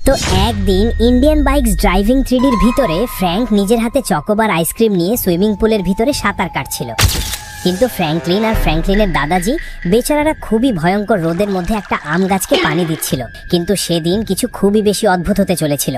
তো একদিন Indian bikes driving 3Dর ভিতরে ফ্র্যাঙ্ক নিজের হাতে চকোবার আইসক্রিম নিয়ে সুইমিং পুলের ভিতরে সাঁতার কাটছিল। কিন্তু ফ্র্যাঙ্কলিন আর ফ্র্যাঙ্কলিনের দাদাজি বেচারারা খুবই ভয়ঙ্কর রোদের মধ্যে একটা আম গাছকে পানি দিচ্ছিল। কিন্তু সেদিন কিছু খুবই বেশি অদ্ভুত হতে চলেছিল,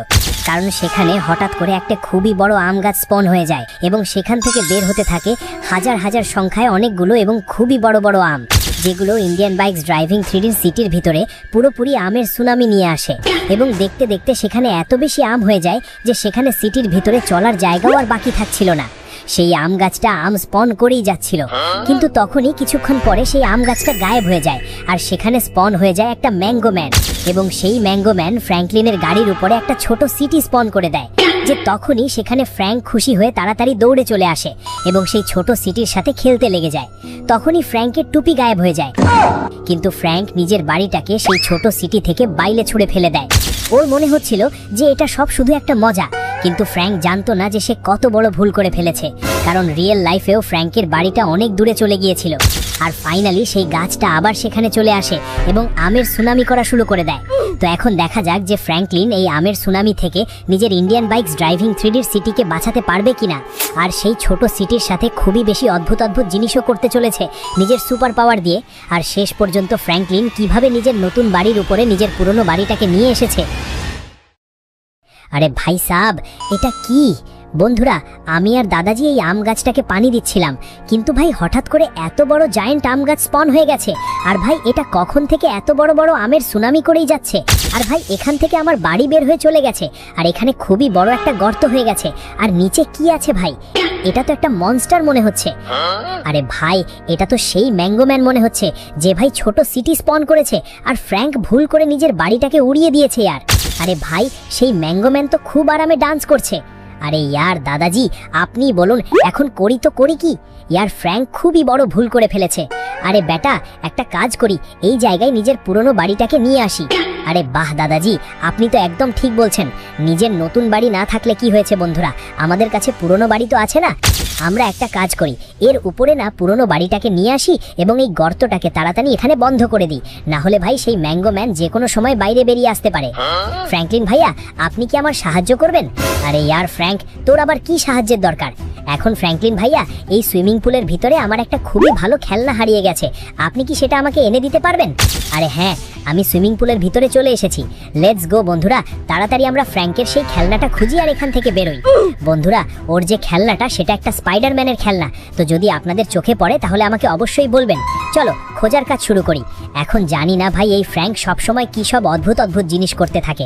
কারণ সেখানে হঠাৎ করে একটা খুবই বড় আম গাছ স্পন হয়ে যায় এবং সেখান থেকে বের হতে থাকে হাজার হাজার সংখ্যায় অনেকগুলো এবং খুবই বড় বড় আম, যেগুলো ইন্ডিয়ান বাইকস ড্রাইভিং 3Dর সিটির ভিতরে পুরোপুরি আমের সুনামি নিয়ে আসে। এবং দেখতে দেখতে সেখানে এত বেশি আম হয়ে যায় যে সেখানে সিটির ভিতরে চলার জায়গাও আর বাকি থাকছিল না। সেই আম গাছটা আম স্পন করেই যাচ্ছিল, কিন্তু তখনই কিছুক্ষণ পরে সেই আম গাছটা গায়েব হয়ে যায় আর সেখানে স্পন হয়ে যায় একটা ম্যাঙ্গো ম্যান। এবং সেই ম্যাঙ্গো ম্যান ফ্র্যাঙ্কলিনের গাড়ির উপরে একটা ছোট সিটি স্পন করে দেয়, যে তখনই সেখানে ফ্র্যাঙ্ক খুশি হয়ে তাড়াতাড়ি দৌড়ে চলে আসে এবং সেই ছোট সিটির সাথে খেলতে লেগে যায়। তখনই ফ্র্যাঙ্কের টুপি গায়েব হয়ে যায়, কিন্তু ফ্র্যাঙ্ক নিজের বাড়িটাকে সেই ছোট সিটি থেকে বাইরে ছুঁড়ে ফেলে দেয়। ওর মনে হচ্ছিল যে এটা সব শুধু একটা মজা, কিন্তু ফ্র্যাঙ্ক জানতো না যে সে কত বড় ভুল করে ফেলেছে, কারণ রিয়েল লাইফেও ফ্র্যাঙ্কের বাড়িটা অনেক দূরে চলে গিয়েছিল। আর ফাইনালি সেই গাছটা আবার সেখানে চলে আসে এবং আমের সুনামি করা শুরু করে দেয়। তো এখন দেখা যাক যে ফ্র্যাঙ্কলিন এই আমের সুনামি থেকে নিজের ইন্ডিয়ান বাইকস ড্রাইভিং 3Dর সিটিকে বাঁচাতে পারবে কিনা, আর সেই ছোট সিটির সাথে খুবই বেশি অদ্ভুত অদ্ভুত জিনিসও করতে চলেছে নিজের সুপার পাওয়ার দিয়ে। আর শেষ পর্যন্ত ফ্র্যাঙ্কলিন কিভাবে নিজের নতুন বাড়ির উপরে নিজের পুরনো বাড়িটাকে নিয়ে এসেছে। আরে ভাই সাব, এটা কি? বন্ধুরা, আমি আর দাদাজি এই আম গাছটাকে পানি দিচ্ছিলাম, কিন্তু ভাই হঠাৎ করে এত বড় জায়েন্ট আম গাছ স্পন হয়ে গেছে। আর ভাই এটা কখন থেকে এত বড় বড় আমের সুনামি করেই যাচ্ছে। আর ভাই এখান থেকে আমার বাড়ি বের হয়ে চলে গেছে, আর এখানে খুবই বড় একটা গর্ত হয়ে গেছে। আর নিচে কি আছে ভাই? এটা তো একটা মনস্টার মনে হচ্ছে। আরে ভাই, এটা তো সেই ম্যাঙ্গো ম্যান মনে হচ্ছে, যে ভাই ছোট সিটি স্পন করেছে আর ফ্র্যাঙ্ক ভুল করে নিজের বাড়িটাকে উড়িয়ে দিয়েছে ইয়ার। আরে ভাই, সেই ম্যাঙ্গো ম্যান তো খুব আরামে ডান্স করছে। আরে ইয়ার দাদাজি, আপনি বলুন এখন করি তো করি কি? ইয়ার ফ্র্যাঙ্ক খুবই বড় ভুল করে ফেলেছে। আরে বেটা, একটা কাজ করি, এই জায়গায় নিজের পুরনো বাড়িটাকে নিয়ে আসি। আরে বাহ দাদাজি, আপনি তো একদম ঠিক বলছেন। নিজের নতুন বাড়ি না থাকলে কি হয়েছে বন্ধুরা, আমাদের কাছে পুরনো বাড়ি তো আছে না। আমরা একটা কাজ করি, এর উপরে না পুরনো বাড়িটাকে নিয়ে আসি এবং এই গর্তটাকে তাড়াতাড়ি এখানে বন্ধ করে দিই, না হলে ভাই সেই ম্যাঙ্গো ম্যান যে কোনো সময় বাইরে বেরিয়ে আসতে পারে। ফ্র্যাঙ্কলিন ভাইয়া, আপনি কি আমার সাহায্য করবেন? আরে ইয়ার ফ্র্যাঙ্ক, তোর আবার কি সাহায্যের দরকার? এখন ফ্র্যাঙ্কলিন ভাইয়া, এই সুইমিং পুলের ভিতরে আমার একটা খুবই ভালো খেলনা হারিয়ে গেছে, আপনি কি সেটা আমাকে এনে দিতে পারবেন? আরে হ্যাঁ, আমি সুইমিং পুলের ভিতরে চলে এসেছি। লেটস গো বন্ধুরা, তাড়াতাড়ি আমরা ফ্র্যাঙ্কের সেই খেলনাটা খুঁজি আর এখান থেকে বেরোই। বন্ধুরা, ওর যে খেলনাটা সেটা একটা স্পাইডারম্যানের খেলনা, তো যদি আপনাদের চোখে পড়ে তাহলে আমাকে অবশ্যই বলবেন। চলো খোঁজার কাজ শুরু করি। এখন জানি না ভাই এই ফ্র্যাঙ্ক সবসময় কি সব অদ্ভুত অদ্ভুত জিনিস করতে থাকে,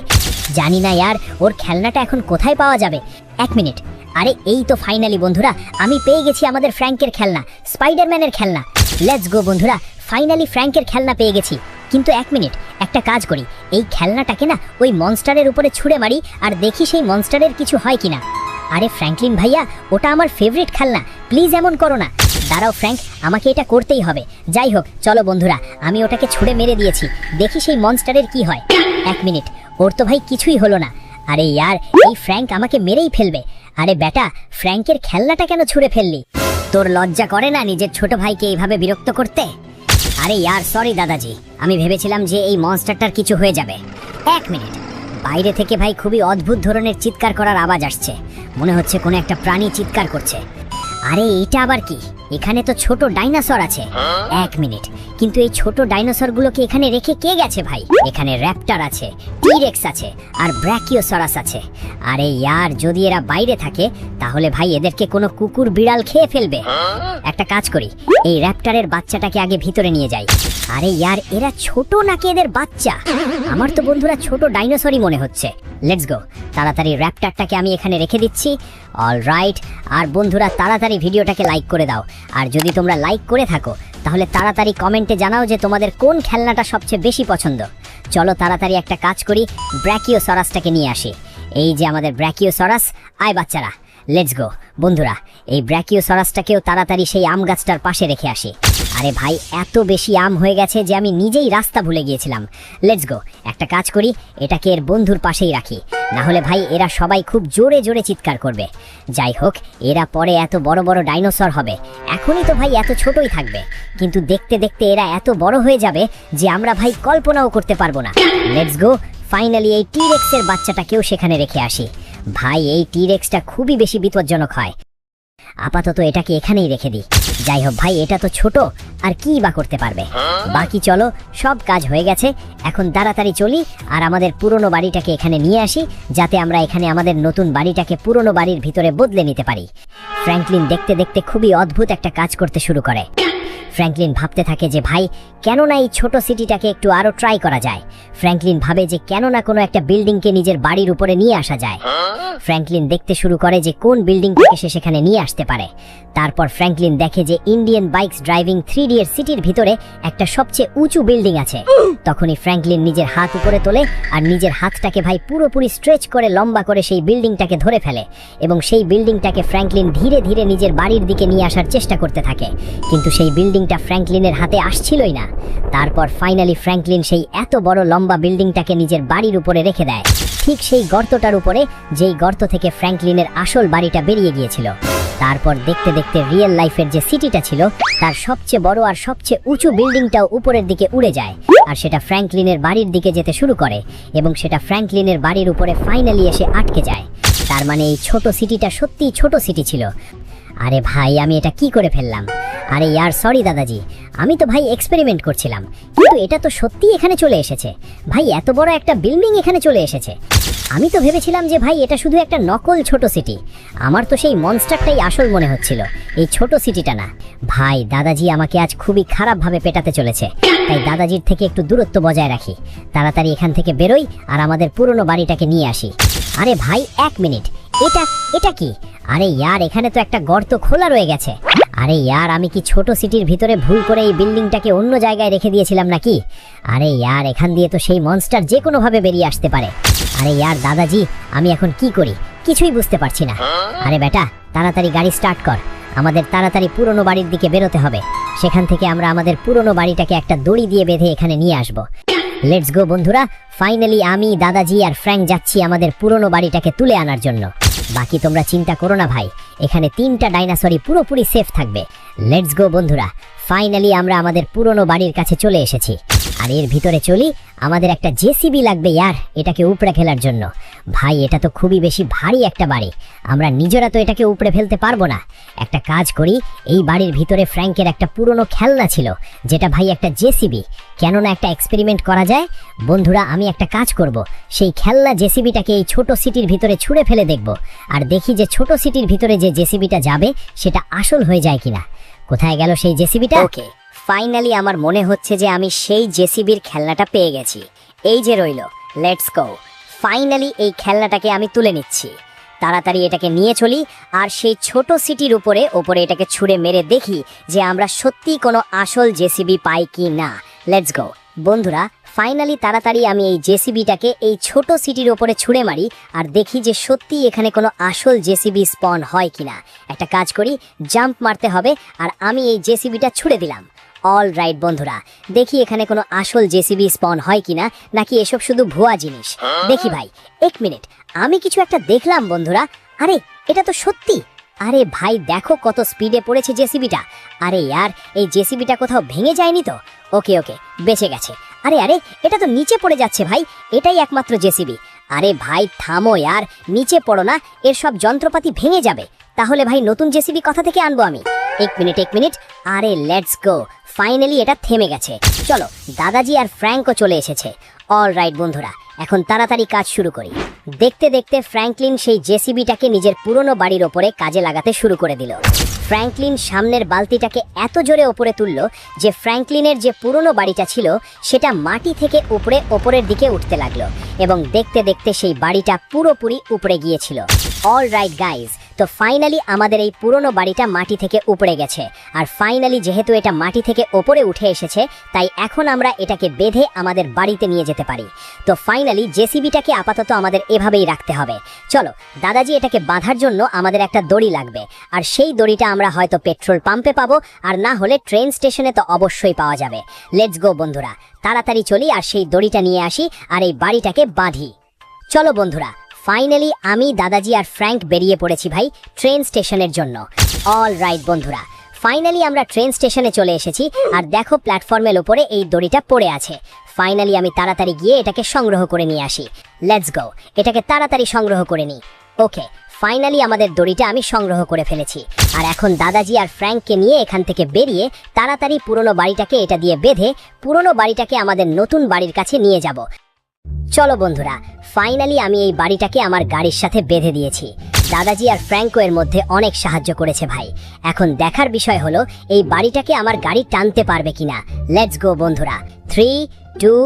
জানি না ইয়ার ওর খেলনাটা এখন কোথায় পাওয়া যাবে। এক মিনিট, আরে এই তো ফাইনালি বন্ধুরা, আমি পেয়ে গেছি আমাদের ফ্র্যাঙ্কের খেলনা, স্পাইডারম্যানের খেলনা। লেটস গো বন্ধুরা, ফাইনালি ফ্র্যাঙ্কের খেলনা পেয়ে গেছি। কিন্তু এক মিনিট, একটা কাজ করি, এই খেলনাটাকে না ওই মনস্টারের উপরে ছুঁড়ে মারি আর দেখি সেই মনস্টারের কিছু হয় কিনা। আরে ফ্র্যাঙ্কলিন ভাইয়া, ওটা আমার ফেভারিট খেলনা, প্লিজ এমন করো না। দাঁড়াও ফ্র্যাঙ্ক, আমাকে এটা করতেই হবে। যাই হোক চলো বন্ধুরা, আমি ওটাকে ছুঁড়ে মেরে দিয়েছি, দেখি সেই মনস্টারের কি হয়। এক মিনিট, ওর তো ভাই কিছুই হলো না। আরে ইয়ার, এই ফ্র্যাঙ্ক আমাকে মেরেই ফেলবে। আরে বেটা, ফ্র্যাঙ্কের খেলনাটা কেন ছুঁড়ে ফেললি? তোর লজ্জা করে না নিজের ছোট ভাইকে এইভাবে বিরক্ত করতে? আরে ইয়ার সরি দাদাজি, আমি ভেবেছিলাম যে এই মনস্টারটার কিছু হয়ে যাবে। এক মিনিট, বাইরে থেকে ভাই খুবই অদ্ভুত ধরনের চিৎকার করার আওয়াজ আসছে, মনে হচ্ছে কোনো একটা প্রাণী চিৎকার করছে। আরে এটা আবার কি? এখানে তো ছোট ডাইনোসর আছে। এক মিনিট, কিন্তু এই ছোট ডাইনোসরগুলোকে এখানে রেখে কে গেছে ভাই? এখানে র্যাপটার আছে, টি-রেক্স আছে আর ব্র্যাকিওসরাস আছে। আরে ইয়ার, যদি এরা বাইরে থাকে তাহলে ভাই এদেরকে কোনো কুকুর বিড়াল খেয়ে ফেলবে। একটা কাজ করি, এই র্যাপটারের বাচ্চাটাকে আগে ভিতরে নিয়ে যাই। আরে ইয়ার, এরা ছোট নাকি এদের বাচ্চা? আমার তো বন্ধুরা ছোট ডাইনোসরই মনে হচ্ছে। লেটস গো, তাড়াতাড়ি র্যাপটারটাকে আমি এখানে রেখে দিচ্ছি। অলরাইট, আর বন্ধুরা তাড়াতাড়ি ভিডিওটাকে লাইক করে দাও, আর যদি তোমরা লাইক করে থাকো তাহলে তাড়াতাড়ি কমেন্টে জানাও যে তোমাদের কোন খেলনাটা সবচেয়ে বেশি পছন্দ। চলো তাড়াতাড়ি একটা কাজ করি, ব্র্যাকিওসরাসটাকে নিয়ে আসি। এই যে আমাদের ব্র্যাকিওসরাস, আয় বাচ্চারা, লেটস গো। বন্ধুরা, এই ব্র্যাকিওসরাসটাকেও তাড়াতাড়ি সেই আম গাছটার পাশে রেখে আসি। আরে ভাই, এত বেশি আম হয়ে গেছে যে আমি নিজেই রাস্তা ভুলে গিয়েছিলাম। লেটস গো, একটা কাজ করি, এটাকে এর বন্ধুর পাশেই রাখি, না হলে ভাই এরা সবাই খুব জোরে জোরে চিৎকার করবে। যাই হোক, এরা পরে এত বড় বড় ডাইনোসর হবে, এখনই তো ভাই এত ছোটই থাকবে, কিন্তু দেখতে দেখতে এরা এত বড় হয়ে যাবে যে আমরা ভাই কল্পনাও করতে পারবো না। লেটস গো, ফাইনালি এই টিরেক্সের বাচ্চাটাকেও সেখানে রেখে আসি। ভাই এই টিরেক্সটা খুবই বেশি বিপজ্জনক হয়, আপাতত এটাকে এখানেই রেখে দিই। যাই হোক ভাই, এটা তো ছোট, আর কি বা করতে পারবে। বাকি চলো, সব কাজ হয়ে গেছে, এখন তাড়াতাড়ি চলি আর আমাদের পুরনো বাড়িটাকে এখানে নিয়ে আসি, যাতে আমরা এখানে আমাদের নতুন বাড়িটাকে পুরনো বাড়ির ভিতরে বদলে নিতে পারি। ফ্র্যাঙ্কলিন দেখতে দেখতে খুবই অদ্ভুত একটা কাজ করতে শুরু করে। ফ্র্যাঙ্কলিন ভাবতে থাকে যে ভাই, কেন না এই ছোট সিটিটাকে একটু আরো ট্রাই করা যায়। ফ্র্যাঙ্কলিন ভাবে যে কেন না কোনো একটা বিল্ডিংকে নিজের বাড়ির উপরে নিয়ে আসা যায়। ফ্র্যাঙ্কলিন দেখতে শুরু করে যে কোন বিল্ডিংটাকে সে সেখানে নিয়ে আসতে পারে। তারপর ফ্র্যাঙ্কলিন দেখে যে ইন্ডিয়ান বাইকস ড্রাইভিং 3D এর সিটির ভিতরে একটা সবচেয়ে উঁচু বিল্ডিং আছে। তখনই ফ্র্যাঙ্কলিন নিজের হাত উপরে তোলে আর নিজের হাতটাকে ভাই পুরোপুরি স্ট্রেচ করে লম্বা করে সেই বিল্ডিংটাকে ধরে ফেলে, এবং সেই বিল্ডিংটাকে ফ্র্যাঙ্কলিন ধীরে ধীরে নিজের বাড়ির দিকে নিয়ে আসার চেষ্টা করতে থাকে। কিন্তু সেই বিল্ডিংটা ফ্র্যাঙ্কলিনের হাতে আসছিলই না। তারপর ফাইনালি ফ্র্যাঙ্কলিন সেই এত বড় লম্বা বিল্ডিংটাকে নিজের বাড়ির উপরে রেখে দেয়, ঠিক সেই গর্তটার উপরে, যেই গর্ত থেকে ফ্র্যাঙ্কলিনের আসল বাড়িটা বেরিয়ে গিয়েছিল। তারপর দেখতে দেখতে রিয়েল লাইফের যে সিটিটা ছিল তার সবচেয়ে বড় আর সবচেয়ে উঁচু বিল্ডিংটাও উপরের দিকে উড়ে যায়, আর সেটা ফ্র্যাঙ্কলিনের বাড়ির দিকে যেতে শুরু করে, এবং সেটা ফ্র্যাঙ্কলিনের বাড়ির উপরে ফাইনালি এসে আটকে যায়। তার মানে এই ছোট সিটিটা সত্যিই ছোট সিটি ছিল। আরে ভাই, আমি এটা কি করে ফেললাম? আরে ইয়ার সরি দাদাজি, আমি তো ভাই এক্সপেরিমেন্ট করছিলাম, কিন্তু এটা তো সত্যিই এখানে চলে এসেছে। ভাই এত বড় একটা বিল্ডিং এখানে চলে এসেছে। আমি তো ভেবেছিলাম যে ভাই এটা শুধু একটা নকল ছোট সিটি। আমার তো সেই মনস্টারটাই আসল মনে হচ্ছিল, এই ছোট সিটিটা না। ভাই দাদাজি আমাকে আজ খুবই খারাপভাবে পেটাতে চলেছে, তাই দাদাজির থেকে একটু দূরত্ব বজায় রাখি। তাড়াতাড়ি এখান থেকে বেরোই আর আমাদের পুরনো বাড়িটাকে নিয়ে আসি। আরে ভাই এক মিনিট, এটা কি? আরে ইয়ার, এখানে তো একটা গর্ত খোলা রয়ে গেছে। আরে ইয়ার, আমি কি ছোট সিটির ভিতরে ভুল করে এই বিল্ডিংটাকে অন্য জায়গায় রেখে দিয়েছিলাম নাকি? আরে ইয়ার, এখান দিয়ে তো সেই মনস্টার যে কোনো ভাবে বেরিয়ে আসতে পারে। আরে ইয়ার দাদাজি, আমি এখন কি করি কিছুই বুঝতে পারছি না। আরে বেটা, তাড়াতাড়ি গাড়ি স্টার্ট কর, আমাদের তাড়াতাড়ি পুরনো বাড়ির দিকে বেরোতে হবে। সেখান থেকে আমরা আমাদের পুরনো বাড়িটাকে একটা দড়ি দিয়ে বেঁধে এখানে নিয়ে আসবো। লেটস গো বন্ধুরা, ফাইনালি আমি, দাদাজি আর ফ্র্যাঙ্ক যাচ্ছি আমাদের পুরনো বাড়িটাকে তুলে আনার জন্য। বাকি তোমরা চিন্তা করো না ভাই, এখানে 3টা ডাইনোসরই পুরোপুরি সেফ থাকবে। লেটস গো বন্ধুরা, ফাইনালি আমরা আমাদের পুরনো বাড়ির কাছে চলে এসেছি। আর এর ভিতরে চলি, আমাদের একটা জেসিবি লাগবে ইয়ার এটাকে উপড়ে ফেলার জন্য। ভাই এটা তো খুবই বেশি ভারী একটা বাড়ি, আমরা নিজেরা তো এটাকে উপড়ে ফেলতে পারবো না। একটা কাজ করি, এই বাড়ির ভিতরে ফ্র্যাঙ্কের একটা পুরনো খেলনা ছিল, যেটা ভাই একটা জেসিবি। কেননা একটা এক্সপেরিমেন্ট করা যায়। বন্ধুরা, আমি একটা কাজ করব, সেই খেলনা জেসিবিটাকে এই ছোট সিটির ভিতরে ছুঁড়ে ফেলে দেখব, আর দেখি যে ছোট সিটির ভিতরে যে জেসিবিটা যাবে সেটা আসল হয়ে যায় কিনা। কোথায় গেল সেই জেসিবিটা? ওকে, ফাইনালি আমার মনে হচ্ছে যে আমি সেই জেসিবির খেলনাটা পেয়ে গেছি। এই যে রইল, লেটস গো। ফাইনালি এই খেলনাটাকে আমি তুলে নিচ্ছি। তাড়াতাড়ি এটাকে নিয়ে চলি আর সেই ছোট সিটির উপরে এটাকে ছুঁড়ে মেরে দেখি যে আমরা সত্যি কোনো আসল জেসিবি পাই কি না। লেটস গো বন্ধুরা, ফাইনালি তাড়াতাড়ি আমি এই জেসিবিটাকে এই ছোট সিটির উপরে ছুঁড়ে মারি আর দেখি যে সত্যি এখানে কোনো আসল জেসিবি স্পন হয় কিনা। একটা কাজ করি, জাম্প মারতে হবে আর আমি এই জেসিবিটা ছুঁড়ে দিলাম। অল রাইট বন্ধুরা, দেখি এখানে কোনো আসল জেসিবি স্পন হয় কিনা, নাকি এসব শুধু ভুয়া জিনিস। দেখি ভাই, এক মিনিট, আমি কিছু একটা দেখলাম বন্ধুরা। আরে এটা তো সত্যি। আরে ভাই দেখো কত স্পিডে পড়েছে জেসিবিটা। আরে ইয়ার, এই জেসিবিটা কোথাও ভেঙে যায়নি তো? ওকে ওকে, বেঁচে গেছে। আরে আরে, এটা তো নিচে পড়ে যাচ্ছে ভাই, এটাই একমাত্র জেসিবি। আরে ভাই থামো ইয়ার, নিচে পড়ো না, এর সব যন্ত্রপাতি ভেঙে যাবে। তাহলে ভাই নতুন জেসিবি কোথা থেকে আনবো আমি? এক মিনিট। আরে লেটস গো, ফাইনালি এটা থেমে গেছে। চলো, দাদাজি আর ফ্র্যাঙ্কও চলে এসেছে। অল রাইট বন্ধুরা, এখন তাড়াতাড়ি কাজ শুরু করি। দেখতে দেখতে ফ্র্যাঙ্কলিন সেই জেসিবিটাকে নিজের পুরনো বাড়ির ওপরে কাজে লাগাতে শুরু করে দিল। ফ্র্যাঙ্কলিন সামনের বালতিটাকে এত জোরে ওপরে তুলল যে ফ্র্যাঙ্কলিনের যে পুরনো বাড়িটা ছিল সেটা মাটি থেকে ওপরের দিকে উঠতে লাগলো, এবং দেখতে দেখতে সেই বাড়িটা পুরোপুরি উপরে গিয়েছিল। অল রাইট গাইজ, তো ফাইনালি আমাদের এই পুরনো বাড়িটা মাটি থেকে উপরে গেছে। আর ফাইনালি যেহেতু এটা মাটি থেকে ওপরে উঠে এসেছে, তাই এখন আমরা এটাকে বেঁধে আমাদের বাড়িতে নিয়ে যেতে পারি। তো ফাইনালি জেসিবিটাকে আপাতত আমাদের এভাবেই রাখতে হবে। চলো দাদাজি, এটাকে বাঁধার জন্য আমাদের একটা দড়ি লাগবে, আর সেই দড়িটা আমরা হয়তো পেট্রোল পাম্পে পাবো, আর না হলে ট্রেন স্টেশনে তো অবশ্যই পাওয়া যাবে। লেটস গো বন্ধুরা, তাড়াতাড়ি চলি আর সেই দড়িটা নিয়ে আসি আর এই বাড়িটাকে বাঁধি। চলো বন্ধুরা, ফাইনালি আমি, দাদাজি আর ফ্র্যাঙ্ক বেরিয়ে পড়েছি ভাই ট্রেন স্টেশনের জন্য। অল রাইট বন্ধুরা, ফাইনালি আমরা ট্রেন স্টেশনে চলে এসেছি আর দেখো প্ল্যাটফর্মের উপরে এই দড়িটা পড়ে আছে। ফাইনালি আমি তাড়াতাড়ি গিয়ে এটাকে সংগ্রহ করে নিয়ে আসি। লেটস গো, এটাকে তাড়াতাড়ি সংগ্রহ করে নিই। ওকে, ফাইনালি আমাদের দড়িটা আমি সংগ্রহ করে ফেলেছি। আর এখন দাদাজি আর ফ্র্যাঙ্ককে নিয়ে এখান থেকে বেরিয়ে তাড়াতাড়ি পুরনো বাড়িটাকে এটা দিয়ে বেঁধে পুরনো বাড়িটাকে আমাদের নতুন বাড়ির কাছে নিয়ে যাব। চলো বন্ধুরা, ফাইনালি আমি এই বাড়িটাকে আমার গাড়ির সাথে বেঁধে দিয়েছি। দাদাজি আর ফ্র্যাঙ্কো এর মধ্যে অনেক সাহায্য করেছে ভাই। এখন দেখার বিষয় হলো এই বাড়িটাকে আমার গাড়ি টানতে পারবে কিনা। লেটস গো বন্ধুরা, 3, 2,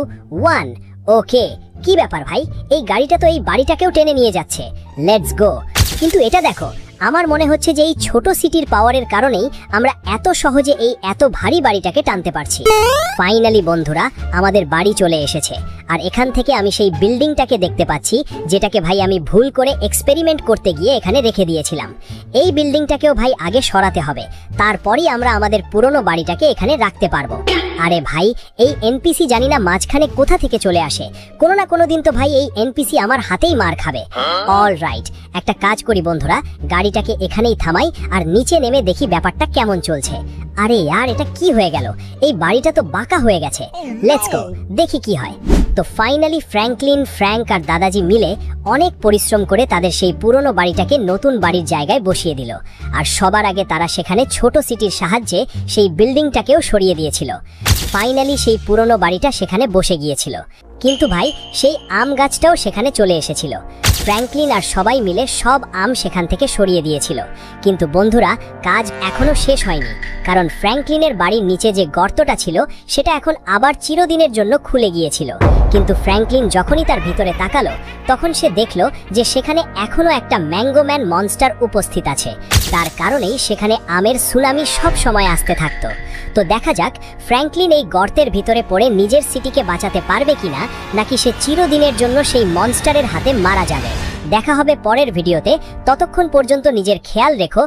1। ওকে, কি ব্যাপার ভাই, এই গাড়িটা তো এই বাড়িটাকেও টেনে নিয়ে যাচ্ছে। Let's go. কিন্তু এটা দেখো, আমার মনে হচ্ছে যে এই ছোট সিটির পাওয়ারের কারণেই আমরা এত সহজে এই এত ভারী বাড়িটাকে টানতে পারছি। ফাইনালি বন্ধুরা, আমাদের বাড়ি চলে এসেছে। আর এখান থেকে আমি সেই বিল্ডিংটাকে দেখতে পাচ্ছি যেটাকে ভাই আমি ভুল করে এক্সপেরিমেন্ট করতে গিয়ে এখানে রেখে দিয়েছিলাম। এই বিল্ডিংটাকেও ভাই আগে সরাতে হবে, তারপরই আমরা আমাদের পুরনো বাড়িটাকে এখানে রাখতে পারবো। আরে ভাই, এই এনপিসি জানি না মাঝখানে কোথা থেকে চলে আসে। কোনো না কোনো দিন তো ভাই এই এনপিসি আমার হাতেই মার খাবে। অল রাইট, একটা কাজ করি বন্ধুরা, গাড়িটাকে এখানেই থামাই আর নিচে নেমে দেখি ব্যাপারটা কেমন চলছে। আরে यार, এটা কি হয়ে গেল? এই বাড়িটা তো বাঁকা হয়ে গেছে। লেটস গো, দেখি কি হয়। তো ফাইনালি ফ্র্যাঙ্কলিন, ফ্র্যাঙ্ক আর দাদাজি মিলে অনেক পরিশ্রম করে তাদের সেই পুরনো বাড়িটাকে নতুন বাড়ির জায়গায় বসিয়ে দিল। আর সবার আগে তারা সেখানে ছোট সিটির সাহায্যে সেই বিল্ডিংটাকেও সরিয়ে দিয়েছিল। ফাইনালি সেই পুরনো বাড়িটা সেখানে বসে গিয়েছিল। কিন্তু ভাই, সেই আম গাছটাও সেখানে চলে এসেছিল। ফ্র্যাঙ্কলিন আর সবাই মিলে সব আম সেখান থেকে সরিয়ে দিয়েছিল। কিন্তু বন্ধুরা, কাজ এখনো শেষ হয়নি, কারণ ফ্র্যাঙ্কলিনের বাড়ির নিচে যে গর্তটা ছিল সেটা এখন আবার চিরদিনের জন্য খুলে গিয়েছিল। কিন্তু ফ্র্যাঙ্কলিন যখনই তার ভিতরে তাকালো, তখন সে দেখলো যে সেখানে এখনো একটা ম্যাঙ্গোম্যান মনস্টার উপস্থিত আছে। তার কারণেই সেখানে আমের সুনামি সব সময় আসতে থাকতো। তো দেখা যাক ফ্র্যাঙ্কলিন এই গর্তের ভিতরে পড়ে নিজের সিটিকে বাঁচাতে পারবে কিনা, নাকি সে চিরদিনের জন্য সেই মনস্টারের হাতে মারা যাবে। দেখা হবে পরের ভিডিওতে। ততক্ষণ পর্যন্ত নিজের খেয়াল রেখো।